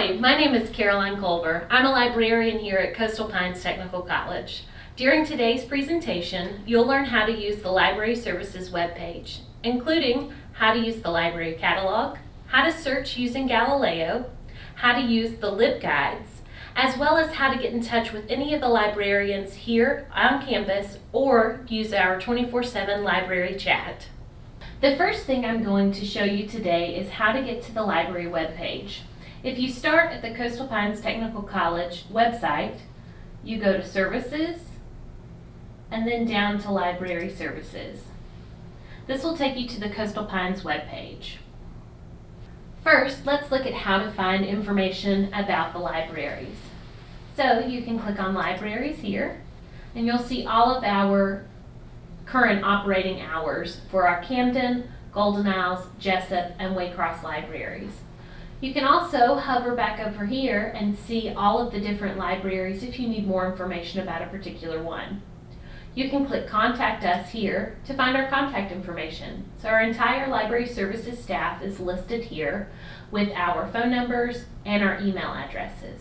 Hi, my name is Caroline Culver. I'm a librarian here at Coastal Pines Technical College. During today's presentation, you'll learn how to use the Library Services webpage, including how to use the library catalog, how to search using Galileo, how to use the Libguides, as well as how to get in touch with any of the librarians here on campus or use our 24/7 library chat. The first thing I'm going to show you today is how to get to the library webpage. If you start at the Coastal Pines Technical College website, you go to Services and then down to Library Services. This will take you to the Coastal Pines webpage. First, let's look at how to find information about the libraries. So you can click on Libraries here, and you'll see all of our current operating hours for our Camden, Golden Isles, Jesup, and Waycross libraries. You can also hover back over here and see all of the different libraries if you need more information about a particular one. You can click Contact Us here to find our contact information. So our entire library services staff is listed here with our phone numbers and our email addresses.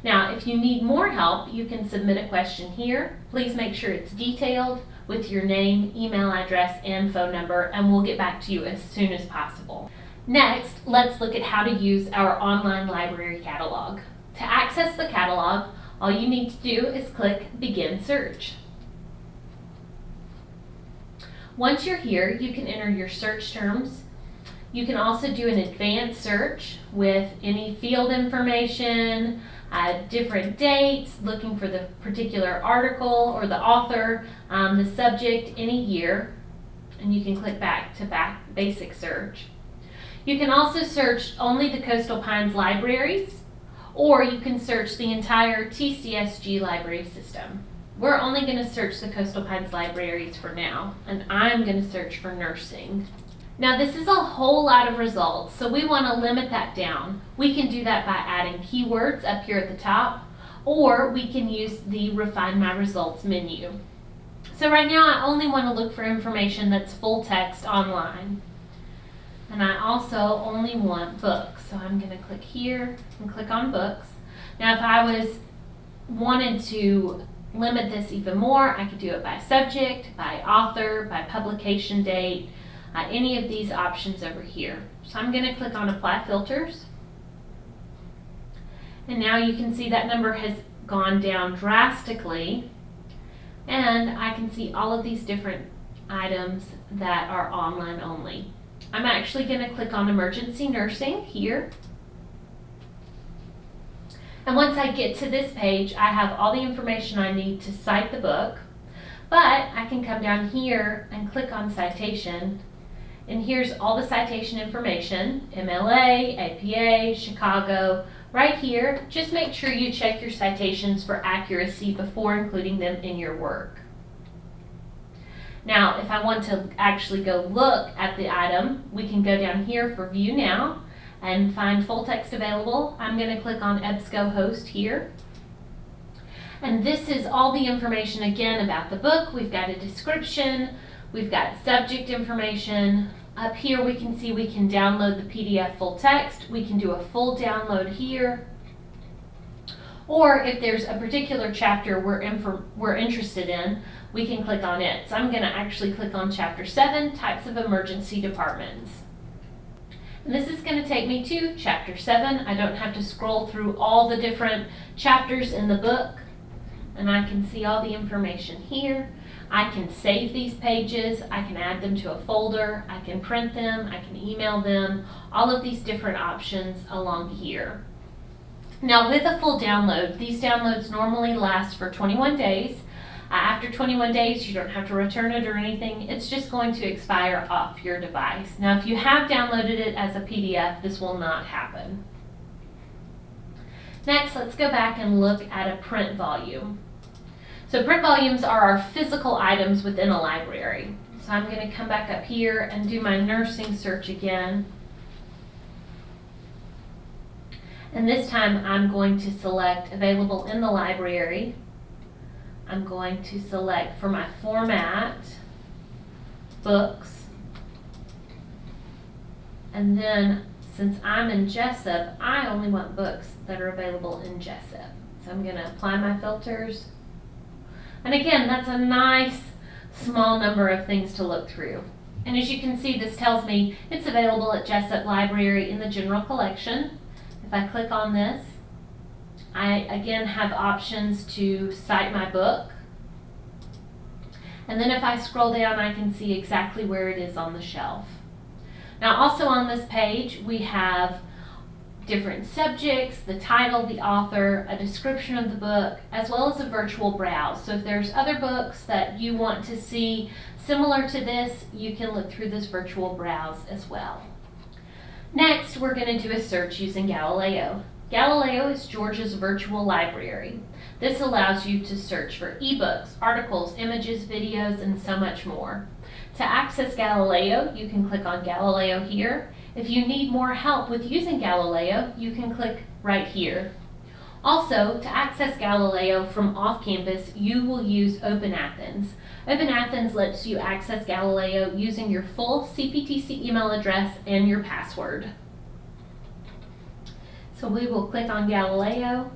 Now, if you need more help, you can submit a question here. Please make sure it's detailed with your name, email address, and phone number, and we'll get back to you as soon as possible. Next, let's look at how to use our online library catalog. To access the catalog, all you need to do is click Begin Search. Once you're here, you can enter your search terms. You can also do an advanced search with any field information, different dates, looking for the particular article or the author, the subject, any year, and you can click back to basic search. You can also search only the Coastal Pines libraries, or you can search the entire TCSG library system. We're only going to search the Coastal Pines libraries for now, and I'm going to search for nursing. Now this is a whole lot of results, so we want to limit that down. We can do that by adding keywords up here at the top, or we can use the Refine My Results menu. So right now I only want to look for information that's full text online. And I also only want books, so I'm going to click here and click on books. Now if I wanted to limit this even more, I could do it by subject, by author, by publication date, any of these options over here. So I'm going to click on Apply Filters. And now you can see that number has gone down drastically. And I can see all of these different items that are online only. I'm actually going to click on Emergency Nursing here. And once I get to this page, I have all the information I need to cite the book. But I can come down here and click on Citation. And here's all the citation information, MLA, APA, Chicago, right here. Just make sure you check your citations for accuracy before including them in your work. Now, if I want to actually go look at the item, we can go down here for View Now and find full text available. I'm going to click on EBSCO Host here. And this is all the information again about the book. We've got a description, we've got subject information. Up here we can see we can download the PDF full text. We can do a full download here. Or if there's a particular chapter we're interested in, we can click on it. So I'm going to actually click on Chapter 7, Types of Emergency Departments. And this is going to take me to Chapter 7. I don't have to scroll through all the different chapters in the book. And I can see all the information here. I can save these pages, I can add them to a folder, I can print them, I can email them, all of these different options along here. Now with a full download, these downloads normally last for 21 days. After 21 days, you don't have to return it or anything. It's just going to expire off your device. Now if you have downloaded it as a PDF, this will not happen. Next, let's go back and look at a print volume. So print volumes are our physical items within a library. So I'm going to come back up here and do my nursing search again. And this time I'm going to select Available in the Library. I'm going to select for my format, Books, and then since I'm in Jesup, I only want books that are available in Jesup. So I'm going to apply my filters. And again, that's a nice small number of things to look through. And as you can see, this tells me it's available at Jesup Library in the general collection. If I click on this, I again have options to cite my book. And then if I scroll down, I can see exactly where it is on the shelf. Now also on this page, we have different subjects, the title, the author, a description of the book, as well as a virtual browse. So if there's other books that you want to see similar to this, you can look through this virtual browse as well. Next, we're going to do a search using Galileo. Galileo is Georgia's virtual library. This allows you to search for ebooks, articles, images, videos, and so much more. To access Galileo, you can click on Galileo here. If you need more help with using Galileo, you can click right here. Also, to access Galileo from off-campus, you will use Open Athens. Open Athens lets you access Galileo using your full CPTC email address and your password. So we will click on Galileo.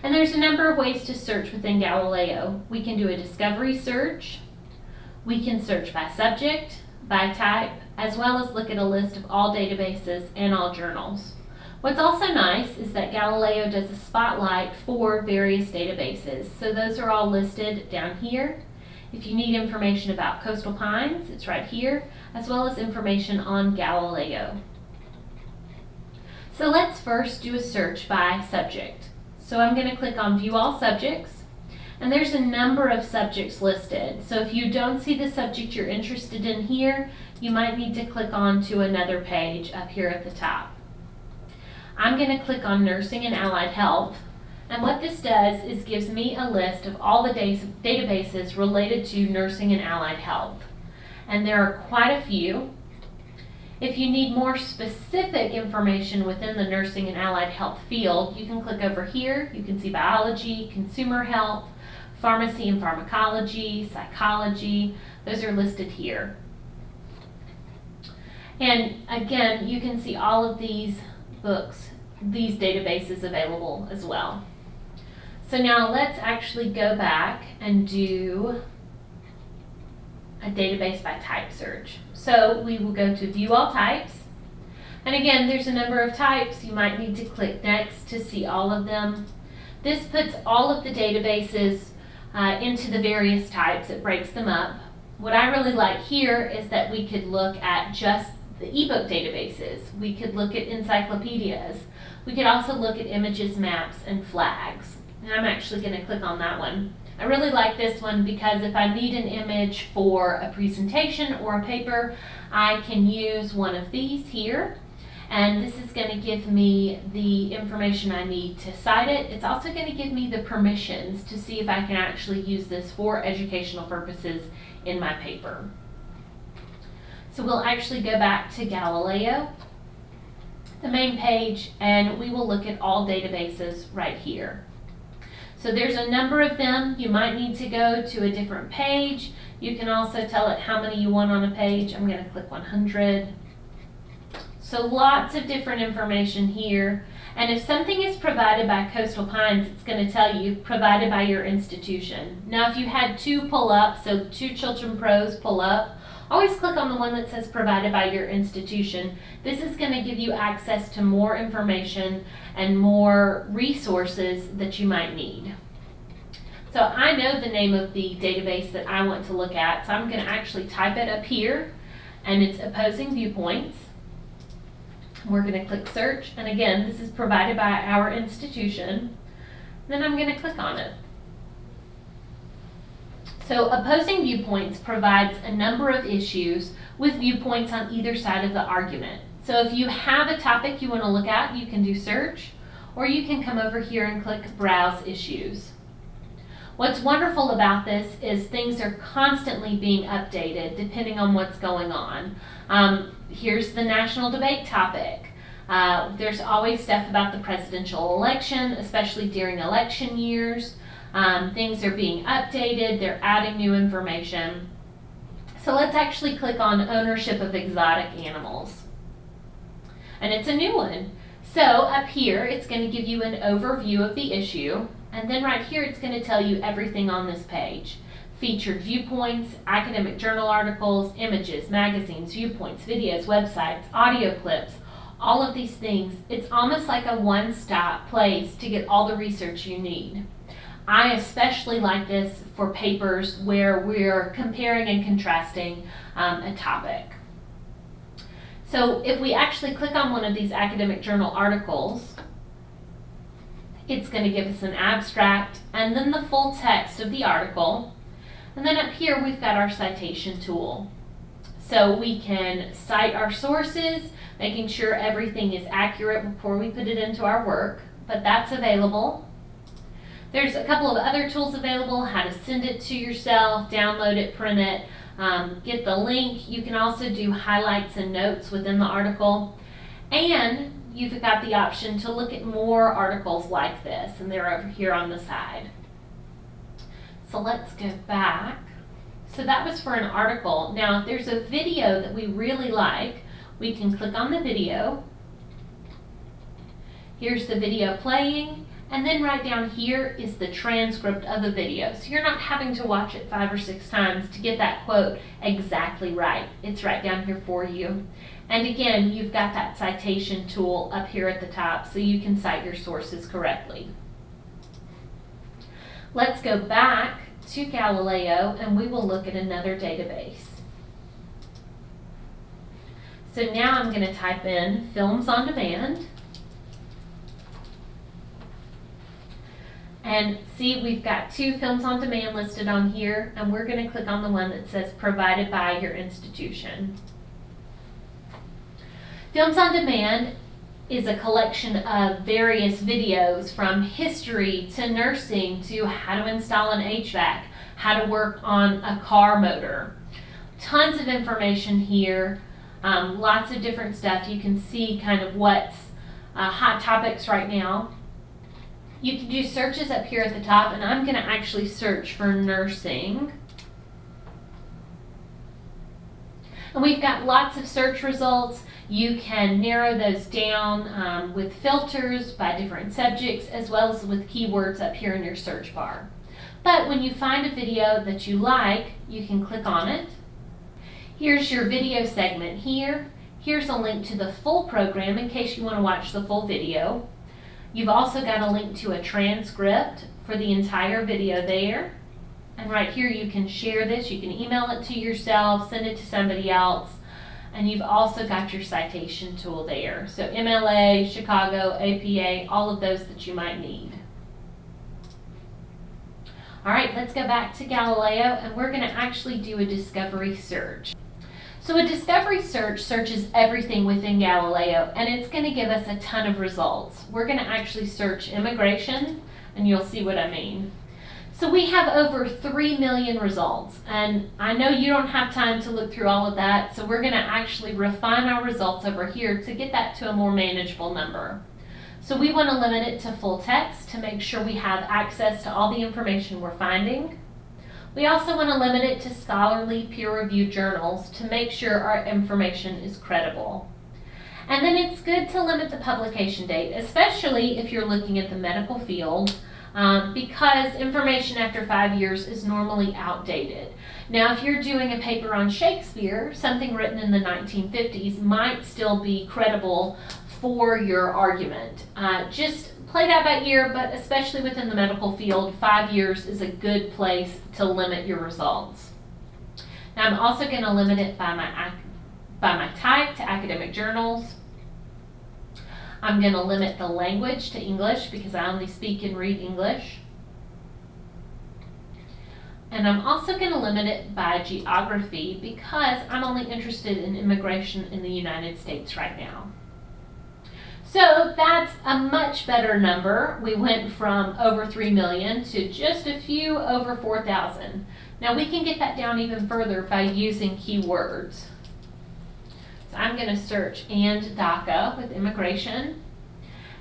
And there's a number of ways to search within Galileo. We can do a discovery search. We can search by subject, by type, as well as look at a list of all databases and all journals. What's also nice is that Galileo does a spotlight for various databases. So those are all listed down here. If you need information about Coastal Pines, it's right here, as well as information on Galileo. So let's first do a search by subject. So I'm going to click on View All Subjects, and there's a number of subjects listed. So if you don't see the subject you're interested in here, you might need to click on to another page up here at the top. I'm going to click on Nursing and Allied Health, and what this does is gives me a list of all the databases related to nursing and allied health. And there are quite a few. If you need more specific information within the nursing and allied health field, you can click over here. You can see biology, consumer health, pharmacy and pharmacology, psychology. Those are listed here. And again, you can see all of these books, these databases available as well. So now let's actually go back and do a database by type search. So we will go to View All Types. And again, there's a number of types. You might need to click Next to see all of them. This puts all of the databases into the various types. It breaks them up. What I really like here is that we could look at just the ebook databases. We could look at encyclopedias. We could also look at images, maps, and flags. And I'm actually going to click on that one. I really like this one because if I need an image for a presentation or a paper, I can use one of these here. And this is going to give me the information I need to cite it. It's also going to give me the permissions to see if I can actually use this for educational purposes in my paper. So we'll actually go back to Galileo, the main page, and we will look at all databases right here. So there's a number of them. You might need to go to a different page. You can also tell it how many you want on a page. I'm going to click 100. So lots of different information here. And if something is provided by Coastal Pines, it's going to tell you provided by your institution. Now if you had two pull up, so two Chiltern Pros pull up, always click on the one that says provided by your institution. This is going to give you access to more information and more resources that you might need. So I know the name of the database that I want to look at, so I'm going to actually type it up here, and it's Opposing Viewpoints. We're going to click search, and again, this is provided by our institution. Then I'm going to click on it. So Opposing Viewpoints provides a number of issues with viewpoints on either side of the argument. So if you have a topic you want to look at, you can do search, or you can come over here and click Browse Issues. What's wonderful about this is things are constantly being updated depending on what's going on. Here's the national debate topic. There's always stuff about the presidential election, especially during election years. Things are being updated, they're adding new information. So let's actually click on ownership of exotic animals. and it's a new one. So up here, it's going to give you an overview of the issue, and then right here, it's going to tell you everything on this page. Featured viewpoints, academic journal articles, images, magazines, viewpoints, videos, websites, audio clips, all of these things. It's almost like a one-stop place to get all the research you need. I especially like this for papers where we're comparing and contrasting a topic. So if we actually click on one of these academic journal articles, it's going to give us an abstract and then the full text of the article. And then up here we've got our citation tool. So we can cite our sources, making sure everything is accurate before we put it into our work, but that's available. There's a couple of other tools available, how to send it to yourself, download it, print it, get the link. You can also do highlights and notes within the article. And you've got the option to look at more articles like this, and they're over here on the side. So let's go back. So that was for an article. Now, if there's a video that we really like, we can click on the video. Here's the video playing. And then right down here is the transcript of the video. So you're not having to watch it 5 or 6 times to get that quote exactly right. It's right down here for you. And again, you've got that citation tool up here at the top so you can cite your sources correctly. Let's go back to Galileo and we will look at another database. So now I'm going to type in Films on Demand. And see, we've got 2 films on demand listed on here, and we're going to click on the one that says provided by your institution. Films on Demand is a collection of various videos from history to nursing to how to install an HVAC, how to work on a car motor. Tons of information here, lots of different stuff. You can see kind of what's hot topics right now. You can do searches up here at the top, and I'm going to actually search for nursing. And we've got lots of search results. You can narrow those down with filters by different subjects, as well as with keywords up here in your search bar. But when you find a video that you like, you can click on it. Here's your video segment here. Here's a link to the full program in case you want to watch the full video. You've also got a link to a transcript for the entire video there. And right here you can share this, you can email it to yourself, send it to somebody else, and you've also got your citation tool there. So MLA, Chicago, APA, all of those that you might need. All right, let's go back to Galileo and we're going to actually do a discovery search. So a discovery search searches everything within Galileo, and it's going to give us a ton of results. We're going to actually search immigration, and you'll see what I mean. So we have over 3 million results, and I know you don't have time to look through all of that, so we're going to actually refine our results over here to get that to a more manageable number. So we want to limit it to full text to make sure we have access to all the information we're finding. We also want to limit it to scholarly peer-reviewed journals to make sure our information is credible. And then it's good to limit the publication date, especially if you're looking at the medical field, because information after 5 years is normally outdated. Now, if you're doing a paper on Shakespeare, something written in the 1950s might still be credible for your argument. Just play that by ear, but especially within the medical field, 5 years is a good place to limit your results. Now, I'm also going to limit it by my type to academic journals. I'm going to limit the language to English because I only speak and read English. And I'm also going to limit it by geography because I'm only interested in immigration in the United States right now. So that's a much better number. We went from over 3 million to just a few over 4,000. Now we can get that down even further by using keywords. So I'm going to search and DACA with immigration.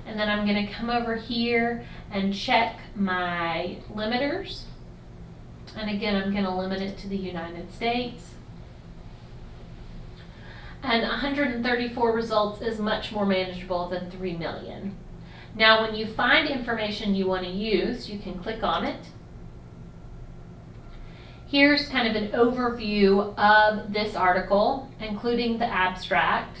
And then I'm going to come over here and check my limiters. And again, I'm going to limit it to the United States. and 134 results is much more manageable than 3 million. Now, when you find information you want to use, you can click on it. Here's kind of an overview of this article, including the abstract.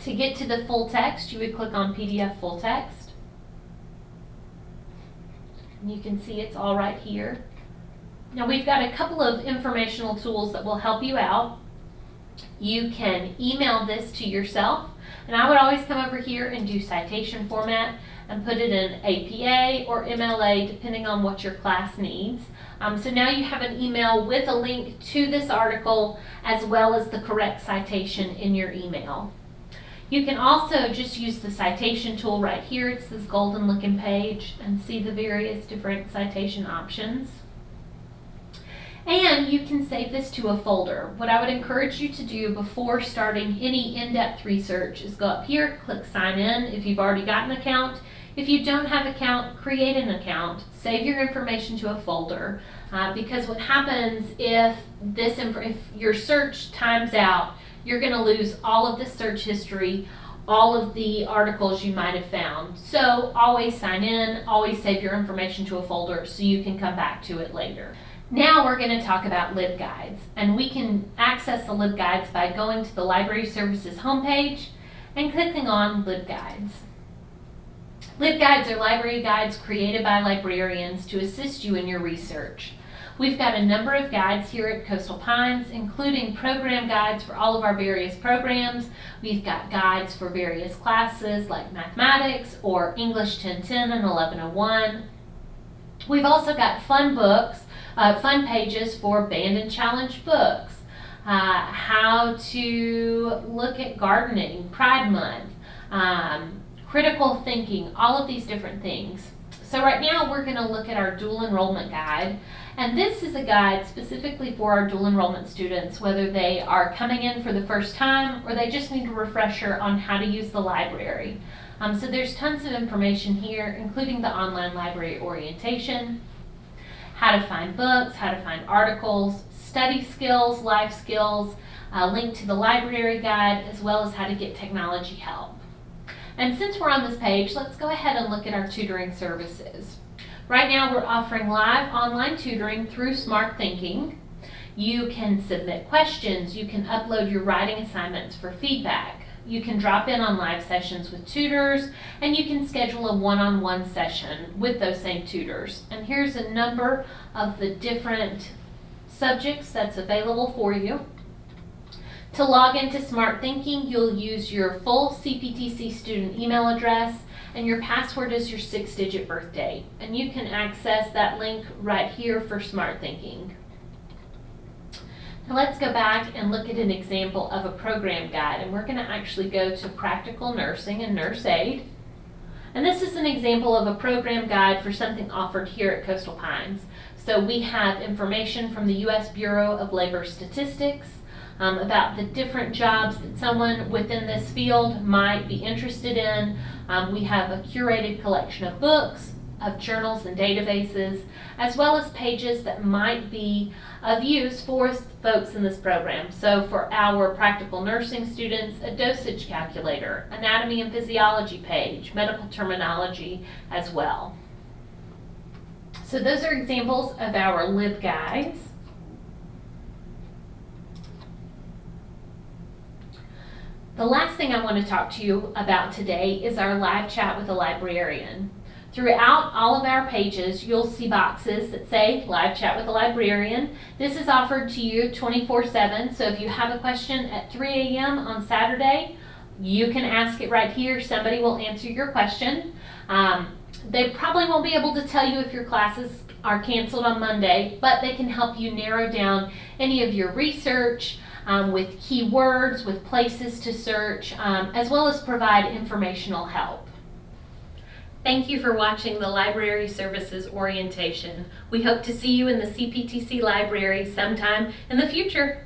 To get to the full text, you would click on PDF full text. And you can see it's all right here. Now, we've got a couple of informational tools that will help you out. You can email this to yourself, and I would always come over here and do citation format and put it in APA or MLA depending on what your class needs. So now you have an email with a link to this article as well as the correct citation in your email. You can also just use the citation tool right here. It's this golden looking page, and see the various different citation options. And you can save this to a folder. What I would encourage you to do before starting any in-depth research is go up here, click sign in if you've already got an account. If you don't have an account, create an account, save your information to a folder, because what happens if your search times out, you're going to lose all of the search history, all of the articles you might have found. So always sign in, always save your information to a folder so you can come back to it later. Now we're going to talk about Libguides, and we can access the Libguides by going to the Library Services homepage and clicking on Libguides. Libguides are library guides created by librarians to assist you in your research. We've got a number of guides here at Coastal Pines, including program guides for all of our various programs. We've got guides for various classes like mathematics or English 1010 and 1101. We've also got fun pages for band and challenge books, how to look at gardening, Pride Month, critical thinking, all of these different things. So right now we're going to look at our dual enrollment guide, and this is a guide specifically for our dual enrollment students, whether they are coming in for the first time or they just need a refresher on how to use the library. So there's tons of information here, including the online library orientation, how to find books, how to find articles, study skills, life skills, a link to the library guide, as well as how to get technology help. And since we're on this page, let's go ahead and look at our tutoring services. Right now we're offering live online tutoring through Smart Thinking. You can submit questions, you can upload your writing assignments for feedback, you can drop in on live sessions with tutors, and you can schedule a one-on-one session with those same tutors. And here's a number of the different subjects that's available for you. To log into Smart Thinking, you'll use your full CPTC student email address, and your password is your 6-digit birth date. And you can access that link right here for Smart Thinking. Now let's go back and look at an example of a program guide, and we're going to actually go to Practical Nursing and Nurse Aid. And this is an example of a program guide for something offered here at Coastal Pines. So we have information from the U.S. Bureau of Labor Statistics about the different jobs that someone within this field might be interested in. We have a curated collection of books, of journals and databases, as well as pages that might be of use for folks in this program. So for our practical nursing students, a dosage calculator, anatomy and physiology page, medical terminology as well. So those are examples of our Libguides. The last thing I want to talk to you about today is our live chat with a librarian. Throughout all of our pages, you'll see boxes that say Live Chat with a Librarian. This is offered to you 24/7, so if you have a question at 3 a.m. on Saturday, you can ask it right here. Somebody will answer your question. They probably won't be able to tell you if your classes are canceled on Monday, but they can help you narrow down any of your research with keywords, with places to search, as well as provide informational help. Thank you for watching the Library Services Orientation. We hope to see you in the CPTC library sometime in the future.